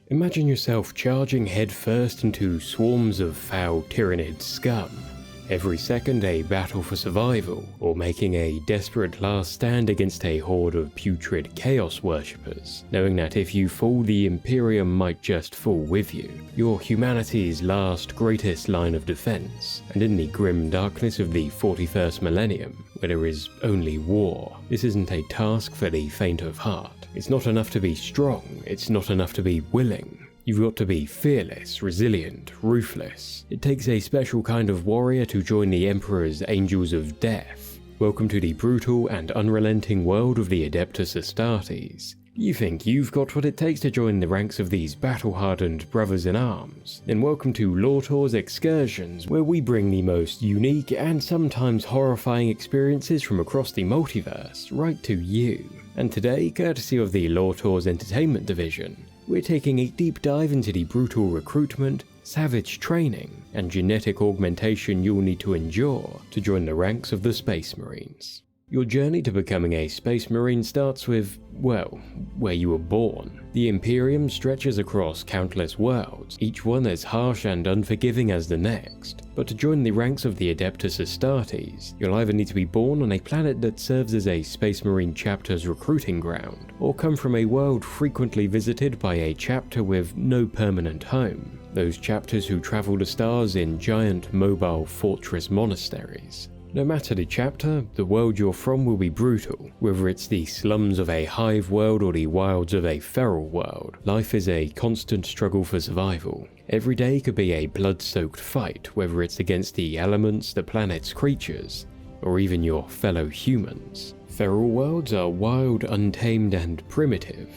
Imagine yourself charging headfirst into swarms of foul tyrannid scum. Every second a battle for survival, or making a desperate last stand against a horde of putrid chaos worshippers, knowing that if you fall the Imperium might just fall with you. You're humanity's last greatest line of defense, and in the grim darkness of the 41st millennium, where there is only war, this isn't a task for the faint of heart. It's not enough to be strong, it's not enough to be willing. You've got to be fearless, resilient, ruthless. It takes a special kind of warrior to join the Emperor's Angels of Death. Welcome to the brutal and unrelenting world of the Adeptus Astartes. You think you've got what it takes to join the ranks of these battle-hardened brothers-in-arms? Then welcome to Lortor's Excursions, where we bring the most unique and sometimes horrifying experiences from across the multiverse right to you. And today, courtesy of the Lortor's Entertainment Division, we're taking a deep dive into the brutal recruitment, savage training, and genetic augmentation you'll need to endure to join the ranks of the Space Marines. Your journey to becoming a Space Marine starts with, well, where you were born. The Imperium stretches across countless worlds, each one as harsh and unforgiving as the next. But to join the ranks of the Adeptus Astartes, you'll either need to be born on a planet that serves as a Space Marine chapter's recruiting ground, or come from a world frequently visited by a chapter with no permanent home. Those chapters who travel the stars in giant mobile fortress monasteries. No matter the chapter, the world you're from will be brutal. Whether it's the slums of a hive world or the wilds of a feral world, life is a constant struggle for survival. Every day could be a blood-soaked fight, whether it's against the elements, the planet's creatures, or even your fellow humans. Feral worlds are wild, untamed, and primitive.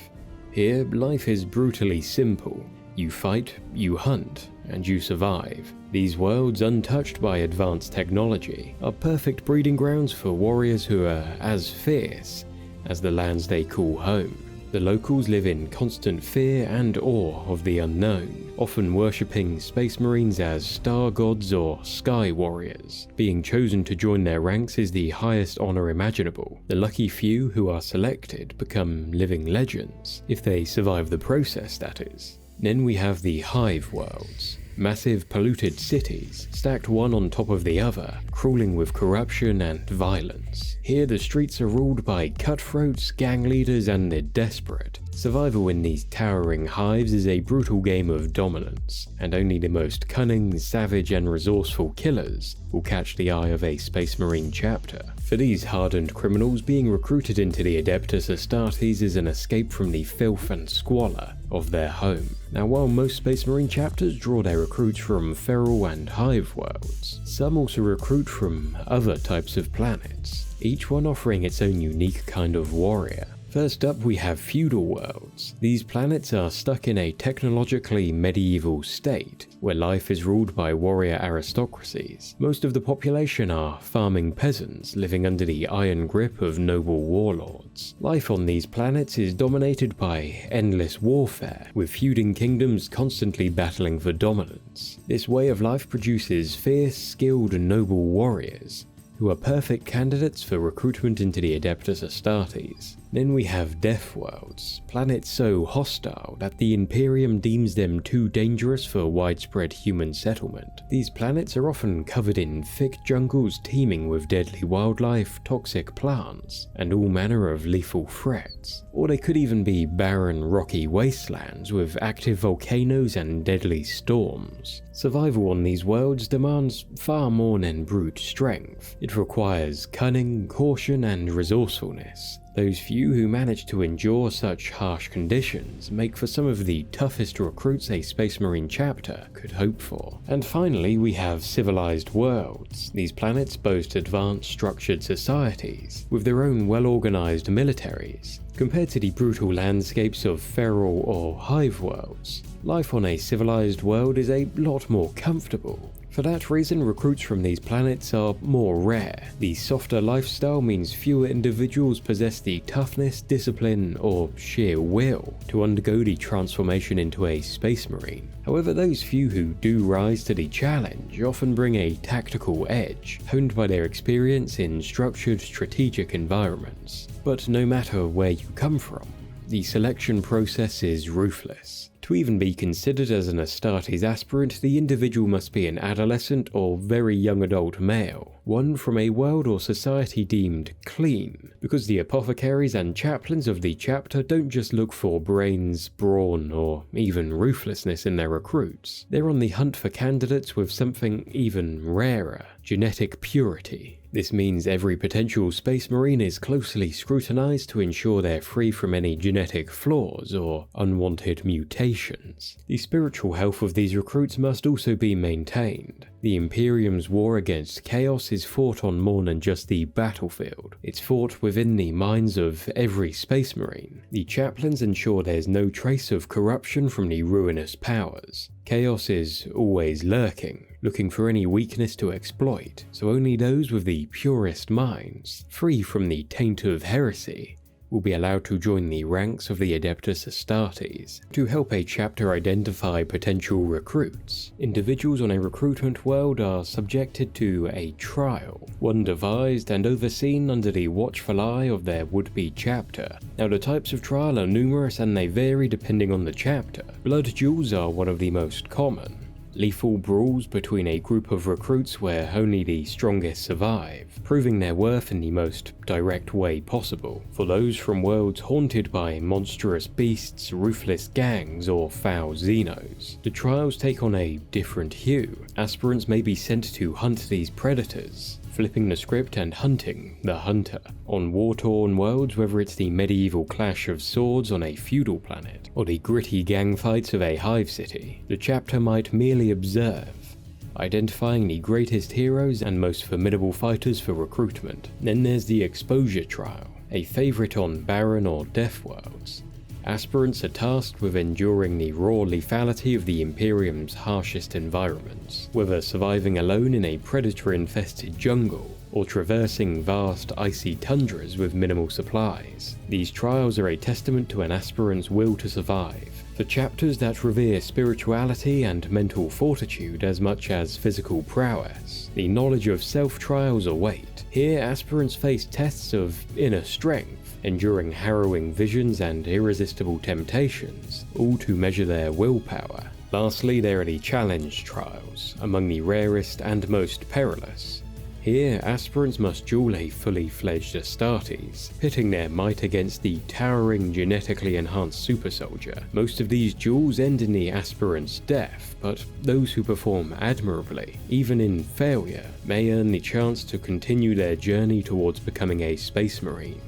Here, life is brutally simple. You fight, you hunt, and you survive. These worlds, untouched by advanced technology, are perfect breeding grounds for warriors who are as fierce as the lands they call home. The locals live in constant fear and awe of the unknown, often worshipping Space Marines as star gods or sky warriors. Being chosen to join their ranks is the highest honor imaginable. The lucky few who are selected become living legends, if they survive the process, that is. Then we have the hive worlds. Massive polluted cities, stacked one on top of the other, crawling with corruption and violence. Here the streets are ruled by cutthroats, gang leaders, and the desperate. Survival in these towering hives is a brutal game of dominance, and only the most cunning, savage, and resourceful killers will catch the eye of a Space Marine chapter. For these hardened criminals, being recruited into the Adeptus Astartes is an escape from the filth and squalor of their home. Now, while most Space Marine chapters draw their recruits from feral and hive worlds, some also recruit from other types of planets, each one offering its own unique kind of warrior. First up, we have feudal worlds. These planets are stuck in a technologically medieval state, where life is ruled by warrior aristocracies. Most of the population are farming peasants living under the iron grip of noble warlords. Life on these planets is dominated by endless warfare, with feuding kingdoms constantly battling for dominance. This way of life produces fierce, skilled, and noble warriors, who are perfect candidates for recruitment into the Adeptus Astartes. Then we have Death Worlds, planets so hostile that the Imperium deems them too dangerous for widespread human settlement. These planets are often covered in thick jungles teeming with deadly wildlife, toxic plants, and all manner of lethal threats. Or they could even be barren, rocky wastelands with active volcanoes and deadly storms. Survival on these worlds demands far more than brute strength. It requires cunning, caution, and resourcefulness. Those few who manage to endure such harsh conditions make for some of the toughest recruits a Space Marine chapter could hope for. And finally, we have civilized worlds. These planets boast advanced, structured societies, with their own well-organized militaries. Compared to the brutal landscapes of feral or hive worlds, life on a civilized world is a lot more comfortable. For that reason, recruits from these planets are more rare. The softer lifestyle means fewer individuals possess the toughness, discipline, or sheer will to undergo the transformation into a Space Marine. However, those few who do rise to the challenge often bring a tactical edge, honed by their experience in structured, strategic environments. But no matter where you come from, the selection process is ruthless. To even be considered as an Astartes aspirant, the individual must be an adolescent or very young adult male, one from a world or society deemed clean, because the apothecaries and chaplains of the chapter don't just look for brains, brawn, or even ruthlessness in their recruits. They're on the hunt for candidates with something even rarer: genetic purity. This means every potential Space Marine is closely scrutinized to ensure they're free from any genetic flaws or unwanted mutations. The spiritual health of these recruits must also be maintained. The Imperium's war against chaos is fought on more than just the battlefield. It's fought within the minds of every Space Marine. The chaplains ensure there's no trace of corruption from the ruinous powers. Chaos is always lurking, looking for any weakness to exploit, so only those with the purest minds, free from the taint of heresy, will be allowed to join the ranks of the Adeptus Astartes. To help a chapter identify potential recruits, individuals on a recruitment world are subjected to a trial, one devised and overseen under the watchful eye of their would-be chapter. Now, the types of trial are numerous and they vary depending on the chapter. Blood duels are one of the most common. Lethal brawls between a group of recruits where only the strongest survive, proving their worth in the most direct way possible. For those from worlds haunted by monstrous beasts, ruthless gangs, or foul xenos, the trials take on a different hue. Aspirants may be sent to hunt these predators, flipping the script and hunting the hunter. On war-torn worlds, whether it's the medieval clash of swords on a feudal planet, or the gritty gang fights of a hive city, the chapter might merely observe, identifying the greatest heroes and most formidable fighters for recruitment. Then there's the exposure trial, a favourite on barren or death worlds. Aspirants are tasked with enduring the raw lethality of the Imperium's harshest environments, whether surviving alone in a predator-infested jungle, or traversing vast icy tundras with minimal supplies. These trials are a testament to an aspirant's will to survive. For chapters that revere spirituality and mental fortitude as much as physical prowess, the knowledge of self-trials await. Here, aspirants face tests of inner strength, enduring harrowing visions and irresistible temptations, all to measure their willpower. Lastly, there are the challenge trials, among the rarest and most perilous. Here, aspirants must duel a fully fledged Astartes, pitting their might against the towering genetically enhanced super soldier. Most of these duels end in the aspirant's death, but those who perform admirably, even in failure, may earn the chance to continue their journey towards becoming a Space Marine.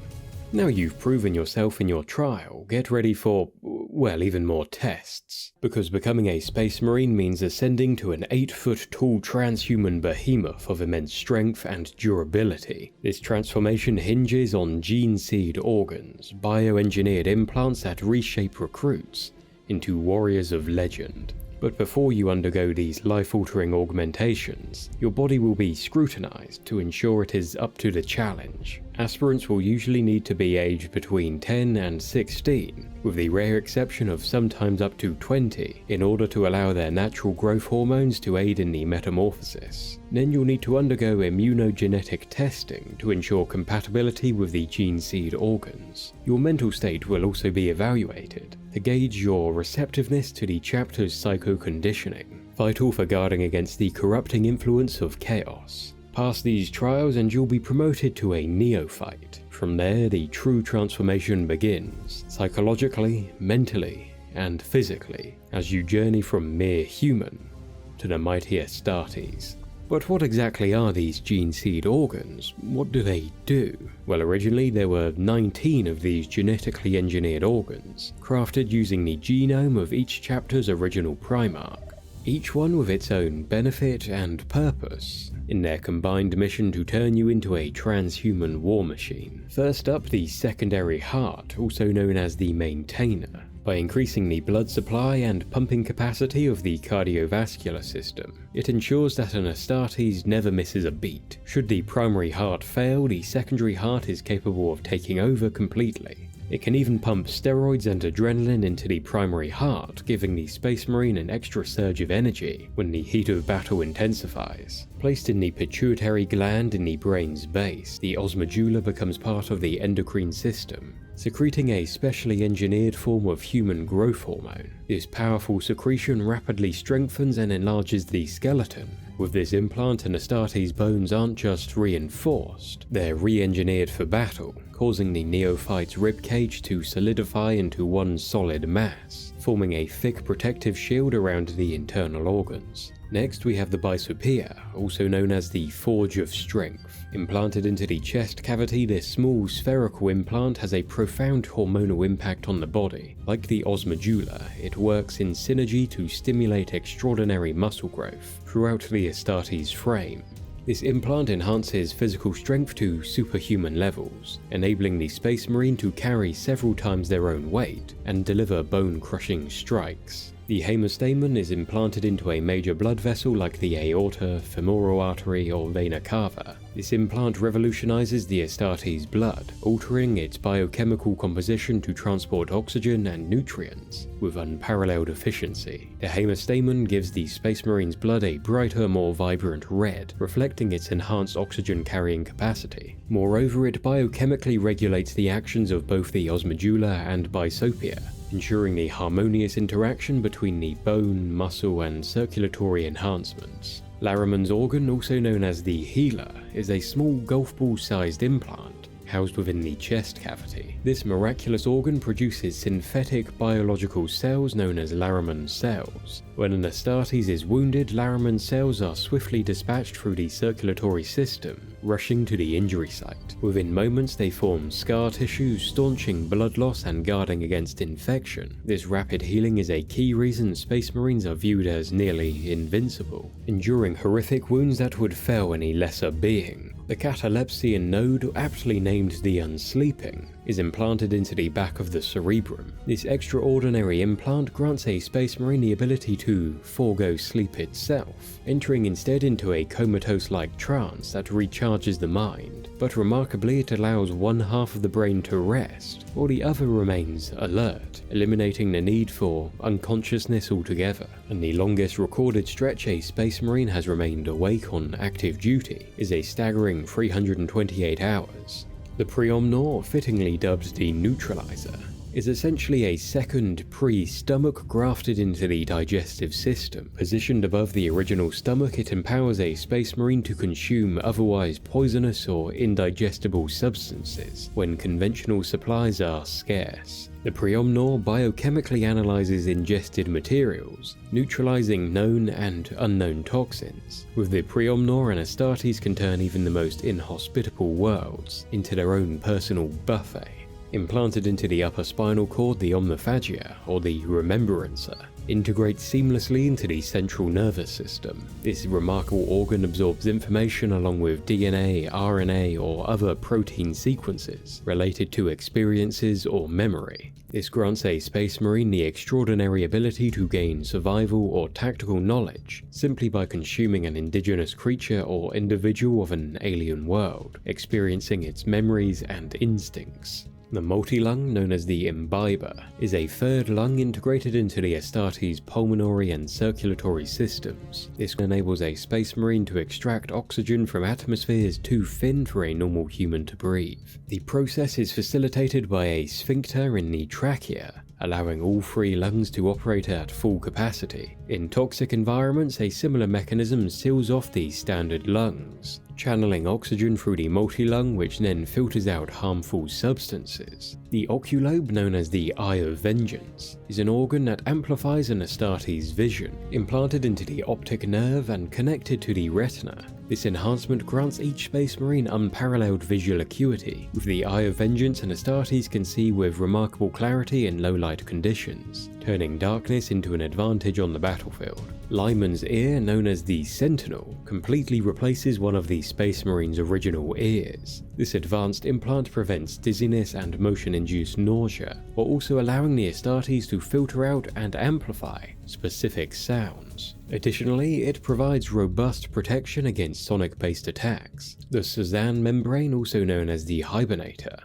Now you've proven yourself in your trial, get ready for, well, even more tests. Because becoming a Space Marine means ascending to an 8-foot-tall transhuman behemoth of immense strength and durability. This transformation hinges on gene seed organs, bioengineered implants that reshape recruits into warriors of legend. But before you undergo these life-altering augmentations, your body will be scrutinized to ensure it is up to the challenge. Aspirants will usually need to be aged between 10 and 16, with the rare exception of sometimes up to 20, in order to allow their natural growth hormones to aid in the metamorphosis. Then you'll need to undergo immunogenetic testing to ensure compatibility with the gene seed organs. Your mental state will also be evaluated to gauge your receptiveness to the chapter's psycho-conditioning, vital for guarding against the corrupting influence of chaos. Pass these trials and you'll be promoted to a neophyte. From there, the true transformation begins, psychologically, mentally, and physically, as you journey from mere human to the mighty Astartes. But what exactly are these gene seed organs? What do they do? Well, originally there were 19 of these genetically engineered organs, crafted using the genome of each chapter's original Primarch, each one with its own benefit and purpose, in their combined mission to turn you into a transhuman war machine. First up, the secondary heart, also known as the maintainer. By increasing the blood supply and pumping capacity of the cardiovascular system, it ensures that an Astartes never misses a beat. Should the primary heart fail, the secondary heart is capable of taking over completely. It can even pump steroids and adrenaline into the primary heart, giving the Space Marine an extra surge of energy when the heat of battle intensifies. Placed in the pituitary gland in the brain's base, the osmodular becomes part of the endocrine system, secreting a specially engineered form of human growth hormone. This powerful secretion rapidly strengthens and enlarges the skeleton. With this implant, an Astartes' bones aren't just reinforced, they're re-engineered for battle, causing the neophyte's ribcage to solidify into one solid mass, forming a thick protective shield around the internal organs. Next, we have the Bisopia, also known as the Forge of Strength. Implanted into the chest cavity, this small spherical implant has a profound hormonal impact on the body. Like the osmodular, it works in synergy to stimulate extraordinary muscle growth throughout the Astartes frame. This implant enhances physical strength to superhuman levels, enabling the Space Marine to carry several times their own weight and deliver bone-crushing strikes. The hemastamen is implanted into a major blood vessel like the aorta, femoral artery, or vena cava. This implant revolutionizes the Astartes' blood, altering its biochemical composition to transport oxygen and nutrients with unparalleled efficiency. The hemastamen gives the Space Marine's blood a brighter, more vibrant red, reflecting its enhanced oxygen-carrying capacity. Moreover, it biochemically regulates the actions of both the osmodular and Bisopia, ensuring the harmonious interaction between the bone, muscle, and circulatory enhancements. Larraman's organ, also known as the healer, is a small golf ball-sized implant housed within the chest cavity. This miraculous organ produces synthetic biological cells known as Larraman cells. When an Astartes is wounded, Larraman cells are swiftly dispatched through the circulatory system, rushing to the injury site. Within moments, they form scar tissue, staunching blood loss and guarding against infection. This rapid healing is a key reason Space Marines are viewed as nearly invincible, enduring horrific wounds that would fell any lesser being. The catalepsian node, aptly named the Unsleeping, is implanted into the back of the cerebrum. This extraordinary implant grants a Space Marine the ability to forego sleep itself, entering instead into a comatose-like trance that recharges the mind. But remarkably, it allows one half of the brain to rest, while the other remains alert, eliminating the need for unconsciousness altogether. And the longest recorded stretch a Space Marine has remained awake on active duty is a staggering 328 hours. The Priomnor, fittingly dubbed the Neutralizer, is essentially a second pre-stomach grafted into the digestive system. Positioned above the original stomach, it empowers a Space Marine to consume otherwise poisonous or indigestible substances when conventional supplies are scarce. The Priomnor biochemically analyzes ingested materials, neutralizing known and unknown toxins. With the Priomnor, an Astartes can turn even the most inhospitable worlds into their own personal buffet. Implanted into the upper spinal cord, the Omniphagia, or the Remembrancer, integrates seamlessly into the central nervous system. This remarkable organ absorbs information along with DNA, RNA, or other protein sequences related to experiences or memory. This grants a Space Marine the extraordinary ability to gain survival or tactical knowledge simply by consuming an indigenous creature or individual of an alien world, experiencing its memories and instincts. The multi-lung, known as the Imbiber, is a third lung integrated into the Astartes' pulmonary and circulatory systems. This enables a Space Marine to extract oxygen from atmospheres too thin for a normal human to breathe. The process is facilitated by a sphincter in the trachea, allowing all three lungs to operate at full capacity. In toxic environments, a similar mechanism seals off the standard lungs, channeling oxygen through the multi-lung, which then filters out harmful substances. The oculobe, known as the Eye of Vengeance, is an organ that amplifies an Astartes' vision, implanted into the optic nerve and connected to the retina. This enhancement grants each Space Marine unparalleled visual acuity. With the Eye of Vengeance, an Astartes can see with remarkable clarity in low-light conditions, turning darkness into an advantage on the battlefield. Lyman's ear, known as the Sentinel, completely replaces one of the Space Marine's original ears. This advanced implant prevents dizziness and motion-induced nausea, while also allowing the Astartes to filter out and amplify specific sounds. Additionally, it provides robust protection against sonic-based attacks. The Suzanne membrane, also known as the Hibernator,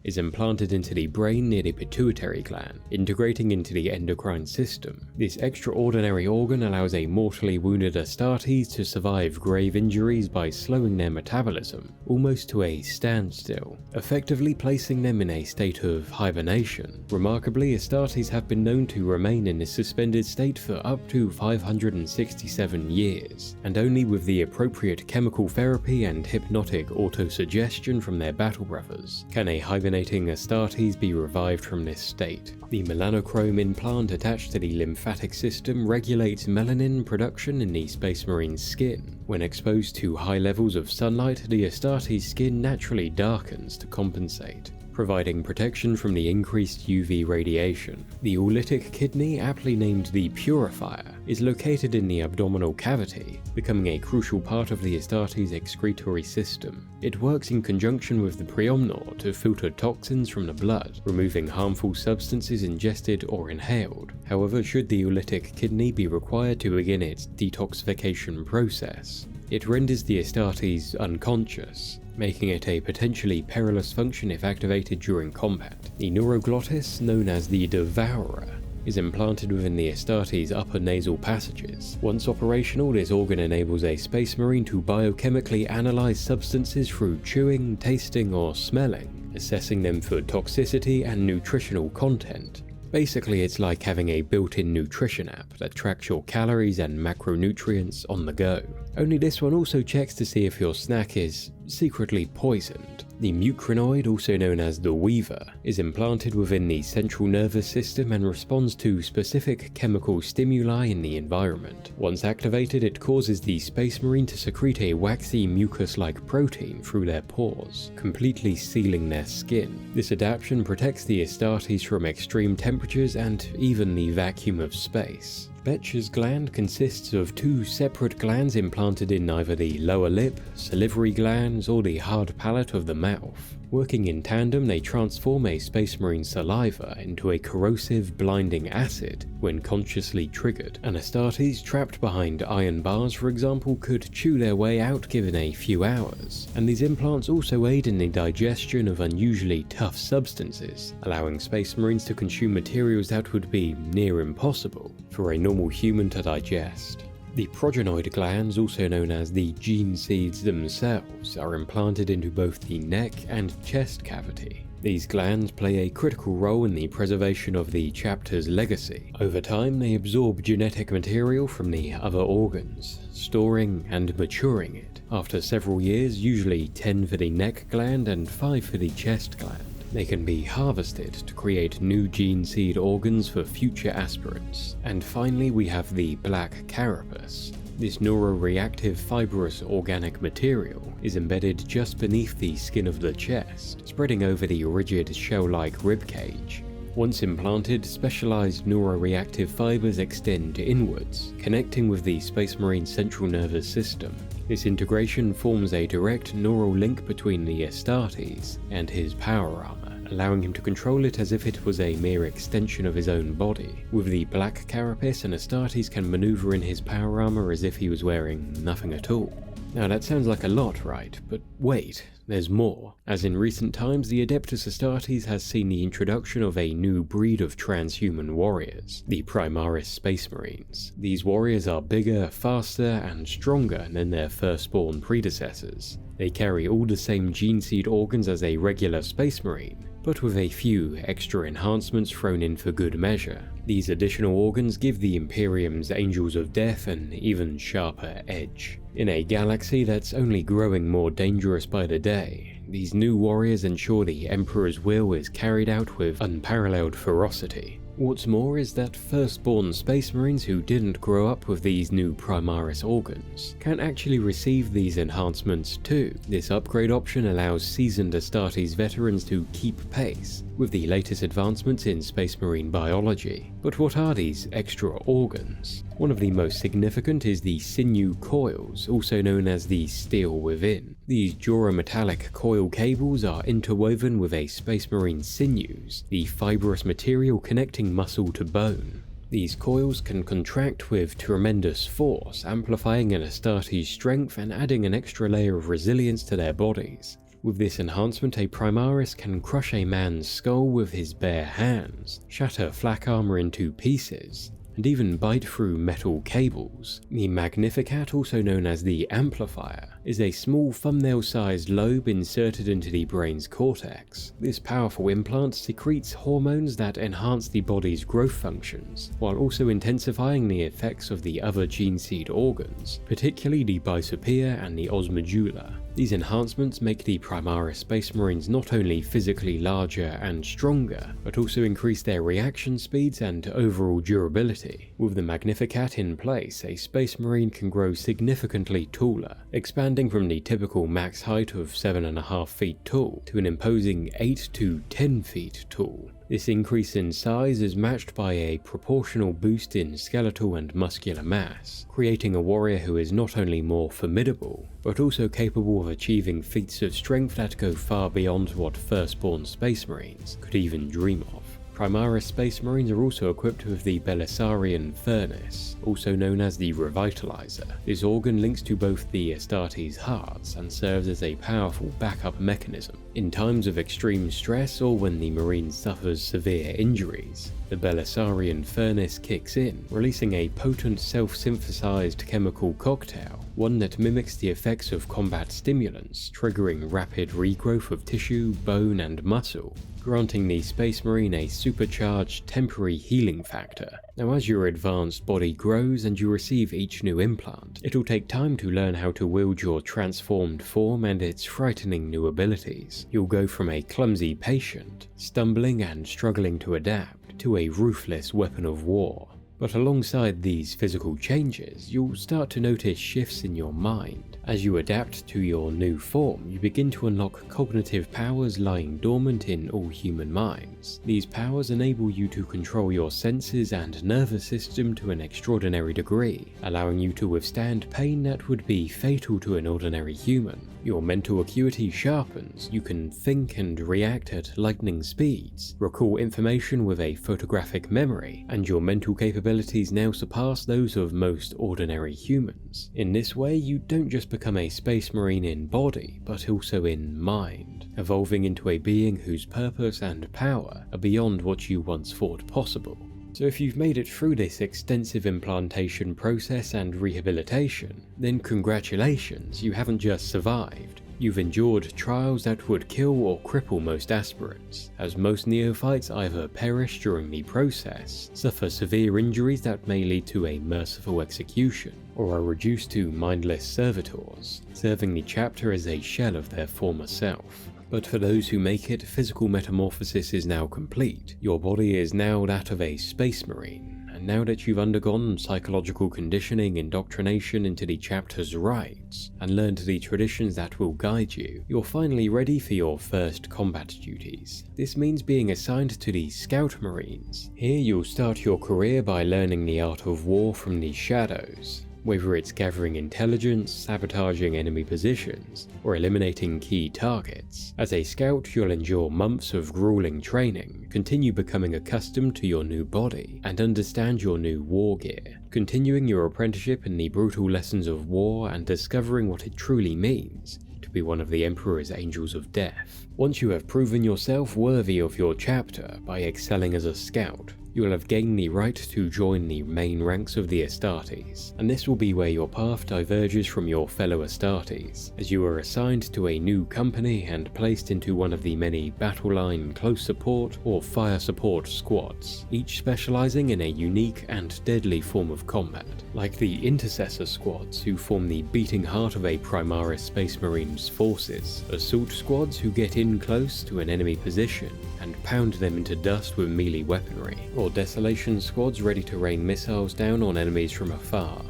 is implanted into the brain near the pituitary gland, integrating into the endocrine system. This extraordinary organ allows a mortally wounded Astartes to survive grave injuries by slowing their metabolism almost to a standstill, effectively placing them in a state of hibernation. Remarkably, Astartes have been known to remain in this suspended state for up to 567 years, and only with the appropriate chemical therapy and hypnotic autosuggestion from their battle brothers can a hibernating Astartes be revived from this state. The melanochrome implant attached to the lymphatic system regulates melanin production in the Space Marine's skin. When exposed to high levels of sunlight, the Astartes' skin naturally darkens to compensate, providing protection from the increased UV radiation. The oolitic kidney, aptly named the Purifier, is located in the abdominal cavity, becoming a crucial part of the Astartes' excretory system. It works in conjunction with the preomnor to filter toxins from the blood, removing harmful substances ingested or inhaled. However, should the oolitic kidney be required to begin its detoxification process, it renders the Astartes unconscious, making it a potentially perilous function if activated during combat. The neuroglottis, known as the Devourer, is implanted within the Astartes' upper nasal passages. Once operational, this organ enables a Space Marine to biochemically analyze substances through chewing, tasting, or smelling, assessing them for toxicity and nutritional content. Basically, it's like having a built-in nutrition app that tracks your calories and macronutrients on the go. Only this one also checks to see if your snack is secretly poisoned. The mucrinoid, also known as the Weaver, is implanted within the central nervous system and responds to specific chemical stimuli in the environment. Once activated, it causes the Space Marine to secrete a waxy mucus-like protein through their pores, completely sealing their skin. This adaptation protects the Astartes from extreme temperatures and even the vacuum of space. Becher's gland consists of two separate glands implanted in either the lower lip, salivary glands, or the hard palate of the mouth. Working in tandem, they transform a Space Marine's saliva into a corrosive, blinding acid when consciously triggered. An Astartes trapped behind iron bars, for example, could chew their way out given a few hours, and these implants also aid in the digestion of unusually tough substances, allowing Space Marines to consume materials that would be near impossible for a normal human to digest. The progenoid glands, also known as the gene seeds themselves, are implanted into both the neck and chest cavity. These glands play a critical role in the preservation of the chapter's legacy. Over time, they absorb genetic material from the other organs, storing and maturing it. After several years, usually 10 for the neck gland and 5 for the chest gland, they can be harvested to create new gene seed organs for future aspirants. And finally, we have the black carapace. This neuroreactive fibrous organic material is embedded just beneath the skin of the chest, spreading over the rigid shell-like ribcage. Once implanted, specialized neuroreactive fibers extend inwards, connecting with the Space Marine's central nervous system. This integration forms a direct neural link between the Astartes and his power armor, allowing him to control it as if it was a mere extension of his own body. With the black carapace, an Astartes can maneuver in his power armor as if he was wearing nothing at all. Now that sounds like a lot, right? But wait, there's more. As in recent times, the Adeptus Astartes has seen the introduction of a new breed of transhuman warriors, the Primaris Space Marines. These warriors are bigger, faster, and stronger than their firstborn predecessors. They carry all the same gene seed organs as a regular Space Marine, but with a few extra enhancements thrown in for good measure. These additional organs give the Imperium's Angels of Death an even sharper edge. In a galaxy that's only growing more dangerous by the day, these new warriors ensure the Emperor's will is carried out with unparalleled ferocity. What's more is that firstborn Space Marines who didn't grow up with these new Primaris organs can actually receive these enhancements too. This upgrade option allows seasoned Astartes veterans to keep pace with the latest advancements in Space Marine biology. But what are these extra organs? One of the most significant is the sinew coils, also known as the steel within. These durametallic coil cables are interwoven with a Space Marine's sinews, the fibrous material connecting muscle to bone. These coils can contract with tremendous force, amplifying an Astartes' strength and adding an extra layer of resilience to their bodies. With this enhancement, a Primaris can crush a man's skull with his bare hands, shatter flak armor into pieces, and even bite through metal cables. The Magnificat, also known as the Amplifier, is a small thumbnail-sized lobe inserted into the brain's cortex. This powerful implant secretes hormones that enhance the body's growth functions, while also intensifying the effects of the other gene seed organs, particularly the bicepia and the os medulla. These enhancements make the Primaris Space Marines not only physically larger and stronger, but also increase their reaction speeds and overall durability. With the Magnificat in place, a Space Marine can grow significantly taller, expanding from the typical max height of 7.5 feet tall to an imposing 8 to 10 feet tall. This increase in size is matched by a proportional boost in skeletal and muscular mass, creating a warrior who is not only more formidable, but also capable of achieving feats of strength that go far beyond what firstborn Space Marines could even dream of. Primaris Space Marines are also equipped with the Belisarian Furnace, also known as the Revitalizer. This organ links to both the Astartes' hearts and serves as a powerful backup mechanism. In times of extreme stress or when the Marine suffers severe injuries, the Belisarian Furnace kicks in, releasing a potent self-synthesized chemical cocktail, one that mimics the effects of combat stimulants, triggering rapid regrowth of tissue, bone, and muscle, granting the Space Marine a supercharged temporary healing factor. Now, as your advanced body grows and you receive each new implant, it'll take time to learn how to wield your transformed form and its frightening new abilities. You'll go from a clumsy patient, stumbling and struggling to adapt, to a ruthless weapon of war. But alongside these physical changes, you'll start to notice shifts in your mind. As you adapt to your new form, you begin to unlock cognitive powers lying dormant in all human minds. These powers enable you to control your senses and nervous system to an extraordinary degree, allowing you to withstand pain that would be fatal to an ordinary human. Your mental acuity sharpens, you can think and react at lightning speeds, recall information with a photographic memory, and your mental capabilities now surpass those of most ordinary humans. In this way, you don't just become a Space Marine in body, but also in mind, evolving into a being whose purpose and power are beyond what you once thought possible. So if you've made it through this extensive implantation process and rehabilitation, then congratulations, you haven't just survived. You've endured trials that would kill or cripple most aspirants, as most neophytes either perish during the process, suffer severe injuries that may lead to a merciful execution, or are reduced to mindless servitors, serving the chapter as a shell of their former self. But for those who make it, physical metamorphosis is now complete. Your body is now that of a Space Marine, and now that you've undergone psychological conditioning, indoctrination into the chapter's rites, and learned the traditions that will guide you, you're finally ready for your first combat duties. This means being assigned to the Scout Marines. Here you'll start your career by learning the art of war from the shadows. Whether it's gathering intelligence, sabotaging enemy positions, or eliminating key targets. As a scout, you'll endure months of grueling training, continue becoming accustomed to your new body, and understand your new war gear, continuing your apprenticeship in the brutal lessons of war and discovering what it truly means to be one of the Emperor's Angels of Death. Once you have proven yourself worthy of your chapter by excelling as a scout, you will have gained the right to join the main ranks of the Astartes, and this will be where your path diverges from your fellow Astartes, as you are assigned to a new company and placed into one of the many battle line close support or fire support squads, each specializing in a unique and deadly form of combat, like the Intercessor squads who form the beating heart of a Primaris Space Marines forces, assault squads who get in close to an enemy position and pound them into dust with melee weaponry, or Desolation squads ready to rain missiles down on enemies from afar.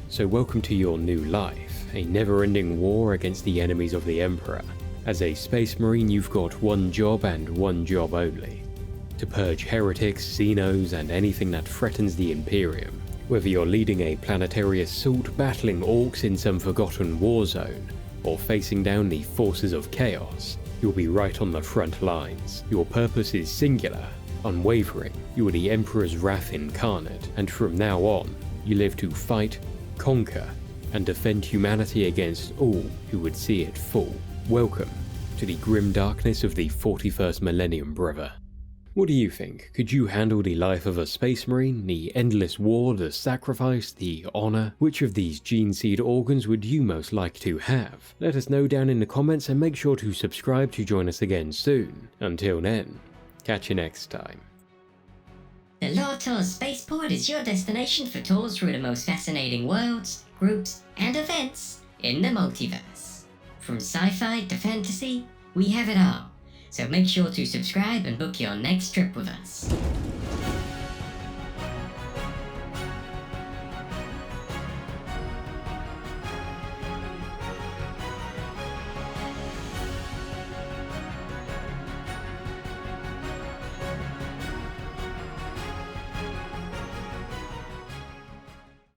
So welcome to your new life, a never-ending war against the enemies of the Emperor. As a Space Marine, you've got one job and one job only: to purge heretics, xenos, and anything that threatens the Imperium. Whether you're leading a planetary assault, battling orcs in some forgotten war zone, or facing down the forces of chaos, you'll be right on the front lines. Your purpose is singular, unwavering. You are the Emperor's wrath incarnate, and from now on, you live to fight, conquer, and defend humanity against all who would see it fall. Welcome to the grim darkness of the 41st millennium, brother. What do you think? Could you handle the life of a space marine, the endless war, the sacrifice, the honor? Which of these gene seed organs would you most like to have? Let us know down in the comments and make sure to subscribe to join us again soon. Until then, catch you next time. The Lore Tours Spaceport is your destination for tours through the most fascinating worlds, groups, and events in the multiverse. From sci-fi to fantasy, we have it all. So make sure to subscribe and book your next trip with us.